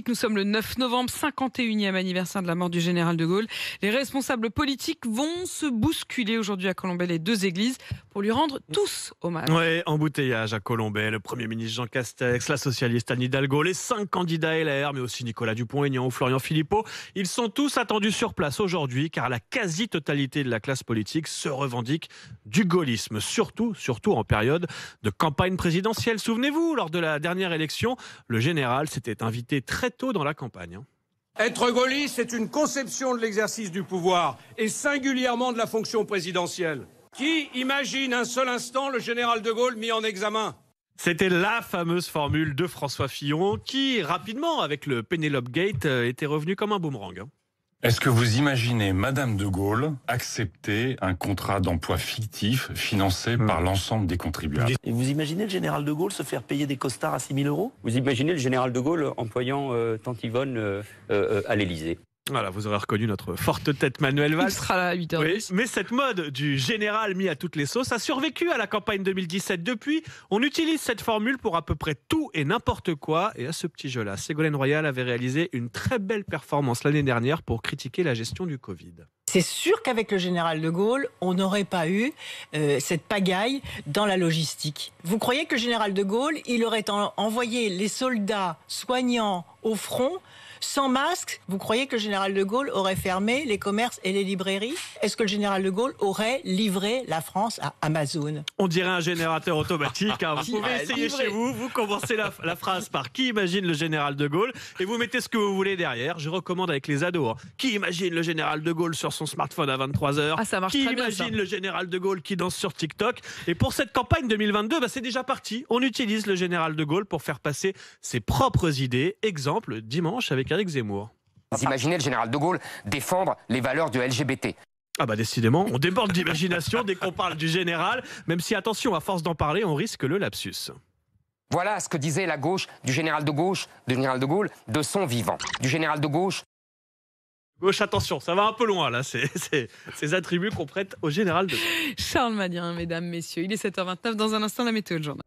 Nous sommes le 9 novembre, 51e anniversaire de la mort du général de Gaulle. Les responsables politiques vont se bousculer aujourd'hui à Colombey, les deux églises, pour lui rendre tous hommage. Ouais, embouteillage à Colombey, le Premier ministre Jean Castex, la socialiste Anne Hidalgo, les 5 candidats LR, mais aussi Nicolas Dupont-Aignan ou Florian Philippot. Ils sont tous attendus sur place aujourd'hui, car la quasi-totalité de la classe politique se revendique du gaullisme, surtout en période de campagne présidentielle. Souvenez-vous, lors de la dernière élection, le général s'était invité très tôt dans la campagne. Être gaulliste, c'est une conception de l'exercice du pouvoir, et singulièrement de la fonction présidentielle. Qui imagine un seul instant le général de Gaulle mis en examen ? C'était la fameuse formule de François Fillon qui, rapidement, avec le Penelope Gate, était revenu comme un boomerang. Est-ce que vous imaginez Madame de Gaulle accepter un contrat d'emploi fictif financé par l'ensemble des contribuables? Et vous imaginez le général de Gaulle se faire payer des costards à 6 000 €? Vous imaginez le général de Gaulle employant Tante Yvonne à l'Élysée? Voilà, vous aurez reconnu notre forte tête Manuel Valls. Il sera là à 8h10. Oui, mais cette mode du général mis à toutes les sauces a survécu à la campagne 2017. Depuis, on utilise cette formule pour à peu près tout et n'importe quoi. Et à ce petit jeu-là, Ségolène Royal avait réalisé une très belle performance l'année dernière pour critiquer la gestion du Covid. C'est sûr qu'avec le général de Gaulle, on n'aurait pas eu cette pagaille dans la logistique. Vous croyez que le général de Gaulle, il aurait envoyé les soldats soignants au front sans masque? Vous croyez que le général de Gaulle aurait fermé les commerces et les librairies? Est-ce que le général de Gaulle aurait livré la France à Amazon? On dirait un générateur automatique. Hein. Vous pouvez essayer chez vous. Vous commencez la phrase par qui imagine le général de Gaulle et vous mettez ce que vous voulez derrière. Je recommande avec les ados. Hein. Qui imagine le général de Gaulle sur son smartphone à 23h? Ah, ça marche qui très bien, imagine ça. le général de Gaulle qui danse sur TikTok? Et pour cette campagne 2022, c'est déjà parti. On utilise le général de Gaulle pour faire passer ses propres idées. Exemple, dimanche avec Éric Zemmour. Vous imaginez le général de Gaulle défendre les valeurs du LGBT? Ah bah décidément, on déborde d'imagination dès qu'on parle du général, même si attention, à force d'en parler, on risque le lapsus. Voilà ce que disait la gauche du général de Gaulle de son vivant. Du général de gauche. Gauche, attention, ça va un peu loin là, c'est ces attributs qu'on prête au général de Gaulle. Charles Madien, mesdames, messieurs, il est 7h29, dans un instant la météo de journal.